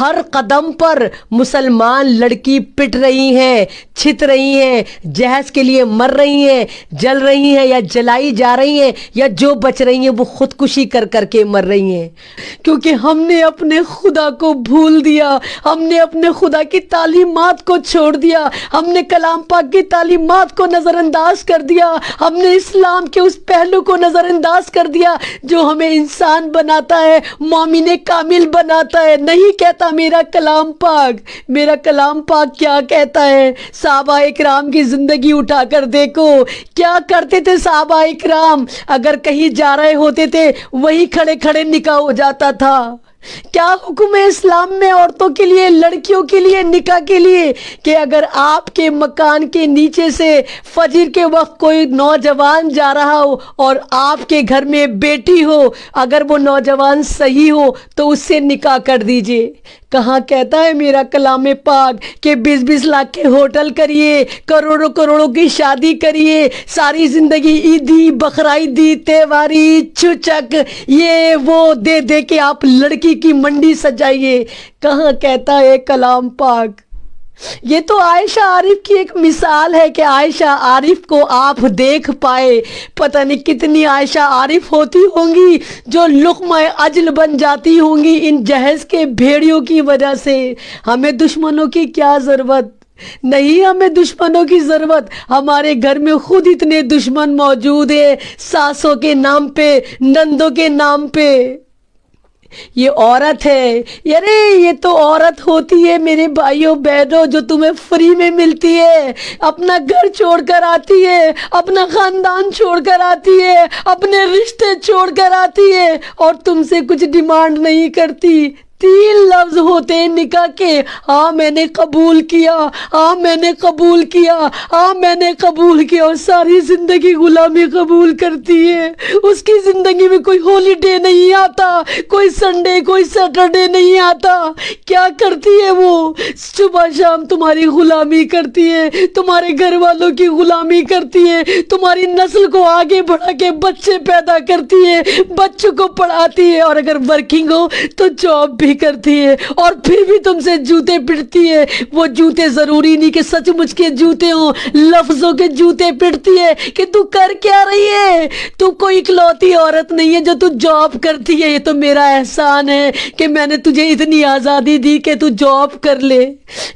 ہر قدم پر مسلمان لڑکی پٹ رہی ہیں، چھت رہی ہیں، جہیز کے لیے مر رہی ہیں، جل رہی ہیں یا جلائی جا رہی ہیں، یا جو بچ رہی ہیں وہ خودکشی کر کر کے مر رہی ہیں، کیونکہ ہم نے اپنے خدا کو بھول دیا، ہم نے اپنے خدا کی تعلیمات کو چھوڑ دیا، ہم نے کلام پاک کی تعلیمات کو نظر انداز کر دیا، ہم نے اسلام کے اس پہلو کو نظر انداز کر دیا جو ہمیں انسان بناتا ہے، مومن کامل بناتا ہے۔ نہیں کہتا میرا کلام پاک کیا کہتا ہے؟ صحابہ اکرام کی زندگی اٹھا کر دیکھو، کیا کرتے تھے صحابہ اکرام؟ اگر کہیں جا رہے ہوتے تھے وہیں کھڑے کھڑے نکاح ہو جاتا تھا۔ کیا حکم ہے اسلام میں عورتوں کے لیے، لڑکیوں کے لیے، نکاح کے لیے، کہ اگر آپ کے مکان کے نیچے سے فجر کے وقت کوئی نوجوان جا رہا ہو اور آپ کے گھر میں بیٹی ہو، اگر وہ نوجوان صحیح ہو تو اس سے نکاح کر دیجئے۔ کہاں کہتا ہے میرا کلام پاک کہ 20-20 لاکھ کے ہوٹل کریے، کروڑوں کروڑوں کی شادی کریے، ساری زندگی عیدی، بقرعیدی، تہواری، چھچک، یہ وہ دے دے کے آپ لڑکی کی منڈی سجائیے؟ کہاں کہتا ہے کلام پاک؟ یہ تو عائشہ عارف کی ایک مثال ہے کہ عائشہ عارف کو آپ دیکھ پائے۔ پتہ نہیں کتنی عائشہ عارف ہوتی ہوں گی جو لقمہ اجل بن جاتی ہوں گی ان جہیز کے بھیڑیوں کی وجہ سے۔ ہمیں دشمنوں کی کیا ضرورت؟ نہیں ہمیں دشمنوں کی ضرورت، ہمارے گھر میں خود اتنے دشمن موجود ہیں، ساسوں کے نام پہ، نندوں کے نام پہ۔ یہ عورت ہے، یارے یہ تو عورت ہوتی ہے میرے بھائیوں بہنوں جو تمہیں فری میں ملتی ہے، اپنا گھر چھوڑ کر آتی ہے، اپنا خاندان چھوڑ کر آتی ہے، اپنے رشتے چھوڑ کر آتی ہے اور تم سے کچھ ڈیمانڈ نہیں کرتی۔ 3 لفظ ہوتے ہیں نکاح کے، ہاں میں نے قبول کیا، ہاں میں نے قبول کیا، ہاں میں نے قبول کیا، اور ساری زندگی غلامی قبول کرتی ہے۔ اس کی زندگی میں کوئی ہالیڈے نہیں آتا، کوئی سنڈے، کوئی سیٹرڈے نہیں آتا۔ کیا کرتی ہے وہ؟ صبح شام تمہاری غلامی کرتی ہے، تمہارے گھر والوں کی غلامی کرتی ہے، تمہاری نسل کو آگے بڑھا کے بچے پیدا کرتی ہے، بچوں کو پڑھاتی ہے، اور اگر ورکنگ ہو تو جاب بھی کرتی ہے، اور پھر بھی تم سے جوتے پڑتی ہے۔ وہ جوتے ضروری نہیں کہ سچ مچ کے جوتے ہوں، لفظوں کے جوتے پڑتی ہے کہ تو کر کیا رہی ہے؟ تو کوئی اکلوتی عورت نہیں ہے جو تو جاب کرتی ہے، یہ تو میرا احسان ہے کہ میں نے تجھے اتنی آزادی دی کہ تو جاب کر لے۔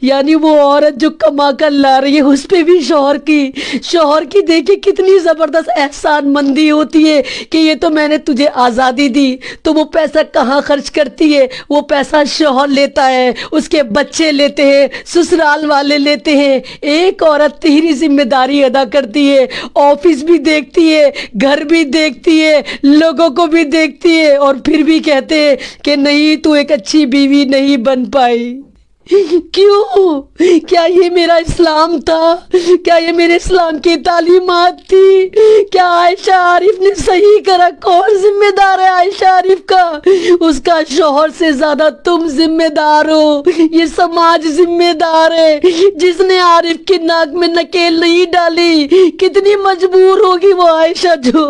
یعنی وہ عورت جو کما کر لا رہی ہے اس پہ بھی شوہر کی دیکھیں کتنی زبردست احسان مندی ہوتی ہے کہ یہ تو میں نے تجھے آزادی دی، تو وہ پیسہ کہاں خرچ کرتی ہے؟ وہ پیسہ شوہر لیتا ہے، اس کے بچے لیتے ہیں، سسرال والے لیتے ہیں۔ ایک عورت تیری ذمہ داری ادا کرتی ہے، آفس بھی دیکھتی ہے، گھر بھی دیکھتی ہے، لوگوں کو بھی دیکھتی ہے، اور پھر بھی کہتے ہیں کہ نہیں تو ایک اچھی بیوی نہیں بن پائی۔ کیوں؟ کیا یہ میرا اسلام تھا؟ کیا یہ میرے اسلام کی تعلیمات تھی؟ کیا عائشہ عارف نے صحیح کرا؟ کون ذمہ دار ہے عائشہ عارف کا؟ اس کا شوہر سے زیادہ تم ذمہ دار ہو، یہ سماج ذمہ دار ہے۔ جس نے عارف کی ناک میں نکیل نہیں ڈالی، کتنی مجبور ہوگی وہ عائشہ جو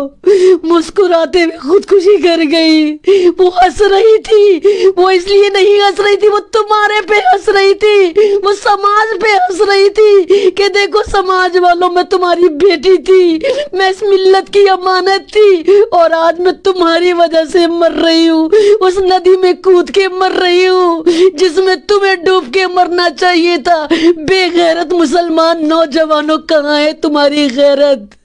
مسکراتے ہوئے خودکشی کر گئی۔ وہ ہنس رہی تھی، وہ اس لیے نہیں ہنس رہی تھی، وہ تمہارے پہ ہنس رہی تھی، وہ سماج پہ ہنس رہی تھی کہ دیکھو سماج والوں، میں تمہاری بیٹی تھی، میں اس ملت کی امانت تھی، اور آج میں تمہاری وجہ سے مر رہی ہوں، اس ندی میں کود کے مر رہی ہوں جس میں تمہیں ڈوب کے مرنا چاہیے تھا۔ بے غیرت مسلمان نوجوانوں، کہاں ہے تمہاری غیرت؟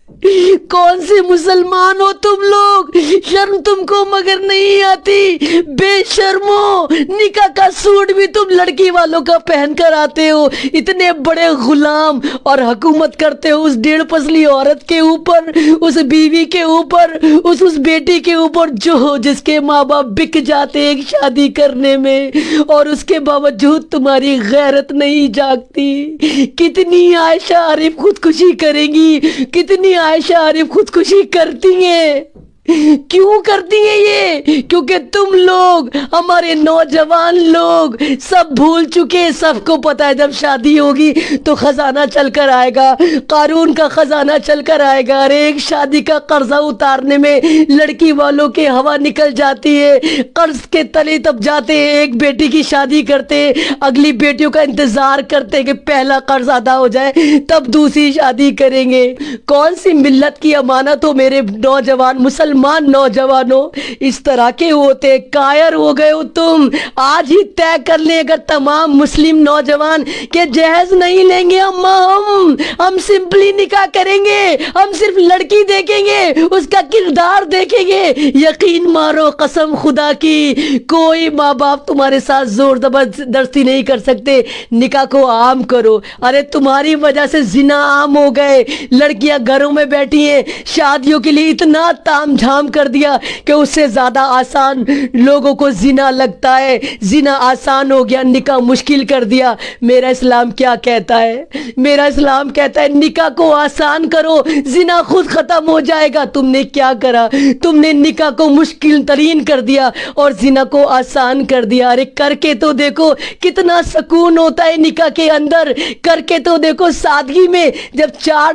کون سے مسلمان ہو تم لوگ؟ شرم تم کو مگر نہیں آتی؟ بے شرمو، نکاح کا سوٹ بھی تم لڑکی والوں کا پہن کر آتے ہو، اتنے بڑے غلام، اور حکومت کرتے ہو اس 1.5 پسلی عورت کے اوپر، اس بیوی کے اوپر، اس بیٹی کے اوپر جس کے ماں باپ بک جاتے ایک شادی کرنے میں، اور اس کے باوجود تمہاری غیرت نہیں جاگتی۔ کتنی عائشہ عارف خودکشی کریں گی، کتنی عائشہ عارف خودکشی کرتی ہیں؟ کیوں کرتی ہیں یہ؟ کیونکہ تم لوگ، ہمارے نوجوان لوگ سب بھول چکے. سب کو پتا ہے جب شادی ہوگی تو خزانہ چل کر آئے گا، قارون کا خزانہ چل کر آئے گا. ارے ایک شادی کا قرضہ اتارنے میں لڑکی والوں کے ہوا نکل جاتی ہے، قرض کے تلے تب جاتے ہیں. ایک بیٹی کی شادی کرتے، اگلی بیٹیوں کا انتظار کرتے کہ پہلا قرض ادا ہو جائے تب دوسری شادی کریں گے. کون سی ملت کی امانت ہو میرے نوجوان مسلمان نوجوانوں؟ اس طرح کے ہوتے. کائر ہو گئے ہو تم. آج ہی طے کر لیں اگر تمام مسلم نوجوان کہ جہیز نہیں لیں گے ہم سمپلی نکاح کریں گے، ہم صرف لڑکی دیکھیں گے، اس کا کردار دیکھیں گے. یقین مارو قسم خدا کی، کوئی ماں باپ تمہارے ساتھ زور زبردستی نہیں کر سکتے. نکاح کو عام کرو. ارے تمہاری وجہ سے زنا عام ہو گئے. لڑکیاں گھروں میں بیٹھی ہیں، شادیوں کے لیے اتنا تام جھام کر دیا کہ اس سے زیادہ آسان لوگوں کو زنا لگتا ہے. زنا آسان ہو گیا، نکاح مشکل کر دیا. میرا اسلام کیا کہتا ہے؟ میرا اسلام کہتا ہے نکاح کو آسان کرو، زنا خود ختم ہو جائے گا. تم نے کیا کرا؟ تم نے نکاح کو مشکل ترین کر دیا اور زنا کو آسان کر دیا. ارے کر کے تو دیکھو کتنا سکون ہوتا ہے نکاح کے اندر. کر کے تو دیکھو سادگی میں، جب چار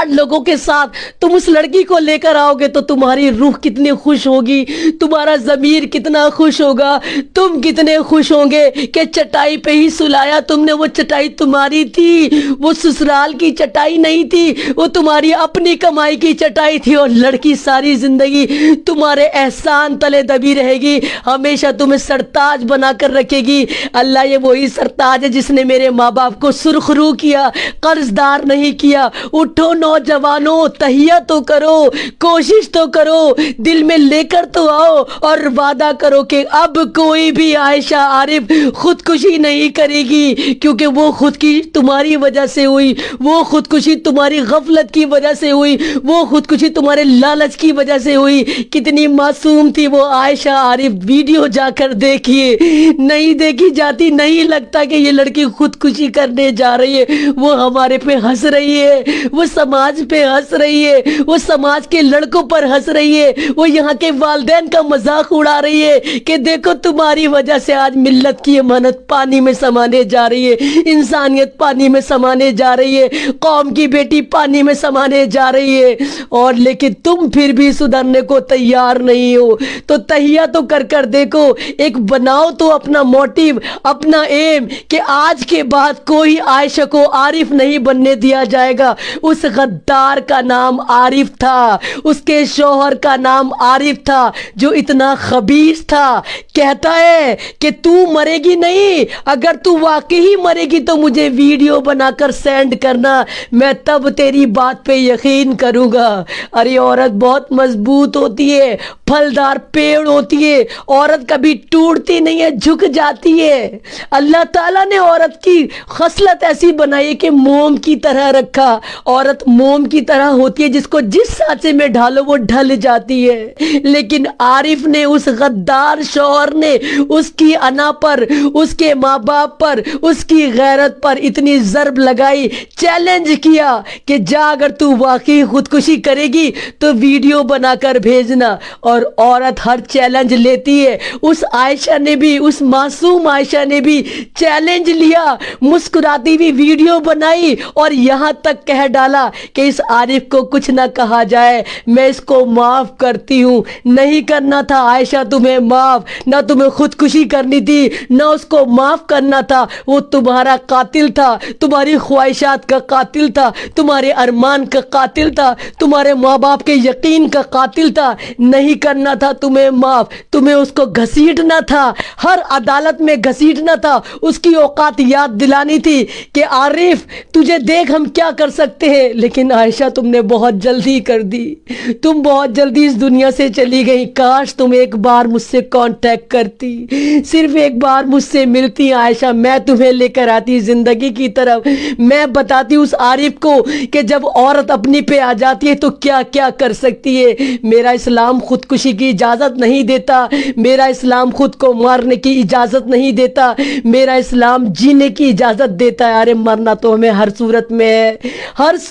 لوگوں کے ساتھ تم اس لڑکی کو لے کر آؤ گے تو تمہاری روح کتنی خوش ہوگی، تمہارا ضمیر کتنا خوش ہوگا، تم کتنے خوش ہوں گے کہ چٹائی پہ ہی سلایا تم نے. وہ چٹائی تمہاری تھی، وہ سسرال کی چٹائی نہیں تھی، وہ تمہاری اپنی کمائی کی چٹائی تھی. اور لڑکی ساری زندگی تمہارے احسان تلے دبی رہے گی، ہمیشہ تمہیں سرتاج بنا کر رکھے گی. اللہ یہ وہی سرتاج ہے جس نے میرے ماں باپ کو سرخ رو کیا، قرض دار نہیں کیا. اٹھو نوجوانوں، تہیہ تو کرو، کوشش تو کرو، دل میں لے کر تو آؤ اور وعدہ کرو کہ اب کوئی بھی عائشہ عارف خودکشی نہیں کرے گی. کیونکہ وہ خودکشی تمہاری وجہ سے ہوئی، وہ خودکشی تمہاری غفلت کی وجہ سے ہوئی، وہ خودکشی تمہارے لالچ کی وجہ سے ہوئی. کتنی معصوم تھی وہ عائشہ عارف. ویڈیو جا کر دیکھیے، نہیں دیکھی جاتی. نہیں لگتا کہ یہ لڑکی خودکشی کرنے جا رہی ہے. وہ ہمارے پہ ہنس رہی ہے، وہ سماج پہ ہنس رہی ہے، وہ سماج کے لڑکوں پر ہنس رہی ہے، وہ یہاں کے والدین کا مذاق اڑا رہی ہے کہ دیکھو تمہاری وجہ سے آج ملت کی امانت پانی میں سمانے جا رہی ہے، انسانیت پانی میں سمانے جا رہی ہے، قوم کی بیٹی پانی میں سمانے جا رہی ہے. اور لیکن تم پھر بھی سدھرنے کو تیار نہیں ہو. تو تہیہ تو کر دیکھو، ایک بناؤ تو اپنا موٹیو، اپنا ایم کہ آج کے بعد کوئی عائشہ کو عارف نہیں بننے دیا جائے گا. اس غدار کا نام عارف تھا، اس کے شوہر کا نام عارف تھا جو اتنا خبیث تھا. کہتا ہے کہ تو مرے گی نہیں، اگر تو واقعی مرے گی تو مجھے ویڈیو بنا کر سینڈ کرنا، میں تب تیری بات پہ یقین کروں گا. ارے عورت بہت مضبوط ہوتی ہے، پھلدار پیڑ ہوتی ہے. عورت کبھی ٹوٹتی نہیں ہے، جھک جاتی ہے. اللہ تعالیٰ نے عورت کی خصلت ایسی بنائی ہے کہ موم کی طرح رکھا. عورت موم کی طرح ہوتی ہے، جس کو جس سانچے میں ڈالو وہ ڈھل جاتی ہے. لیکن عارف نے، اس غدار شوہر نے اس کی انا پر، اس کے ماں باپ پر، اس کی غیرت پر اتنی ضرب لگائی، چیلنج کیا کہ جا اگر تو واقعی خودکشی کرے گی تو ویڈیو بنا کر بھیجنا. اور عورت ہر چیلنج لیتی ہے. اس عائشہ نے بھی، اس معصوم عائشہ نے بھی چیلنج لیا، مسکراتی بھی ویڈیو بنائی اور یہاں تک کہہ ڈالا کہ اس عارف کو کچھ نہ کہا جائے، میں اس کو معاف کرتی ہوں. نہیں کرنا تھا عائشہ تمہیں معاف، نہ تمہیں خودکشی کرنی تھی، نہ اس کو معاف کرنا تھا. وہ تمہارا قاتل تھا، تمہاری خواہشات کا قاتل تھا، تمہارے ارمان کا قاتل تھا، تمہارے ماں باپ کے یقین کا قاتل تھا. نہیں کرنا تھا تمہیں معاف، تمہیں اس کو گھسیٹنا تھا، ہر عدالت میں گھسیٹنا تھا. اس کی اوقات یاد دلانی تھی کہ عارف تجھے دیکھ ہم کیا کر سکتے ہیں. لیکن عائشہ تم نے بہت جلدی کر دی، تم بہت جلدی اس دنیا سے چلی گئی. کاش تم ایک بار مجھ سے کانٹیکٹ کرتی، صرف ایک بار مجھ سے ملتی عائشہ، میں تمہیں لے کر آتی زندگی کی طرف. میں بتاتی اس عارف کو کہ جب عورت اپنی پہ آ جاتی ہے تو کیا کیا کر سکتی ہے. میرا اسلام خودکشی کی اجازت نہیں دیتا، میرا اسلام خود کو مارنے کی اجازت نہیں دیتا، میرا اسلام جینے کی اجازت دیتا ہے. ارے مرنا تو ہمیں ہر صورت میں ہے، ہر